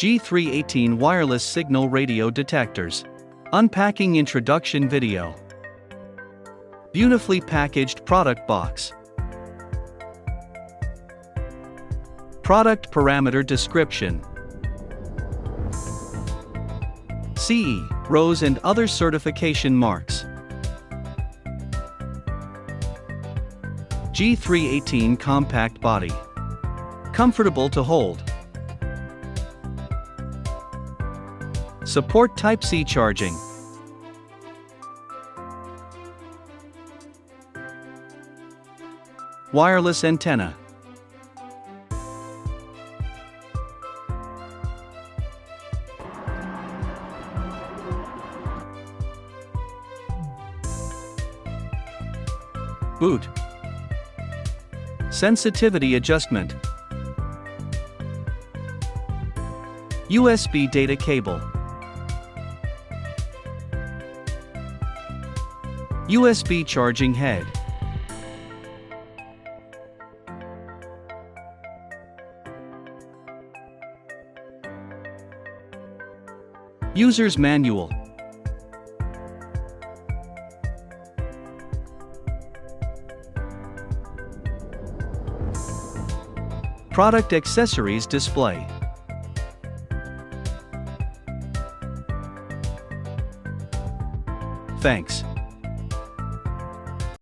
G318 wireless signal radio detectors. Unpacking introduction video. Beautifully packaged product box. Product parameter description. CE, RoHS and other certification marks. G318 compact body. Comfortable to hold. Support Type-C charging. Wireless antenna. Boot. Sensitivity adjustment. USB data cable. USB charging head. User's manual. Product accessories display. Thanks.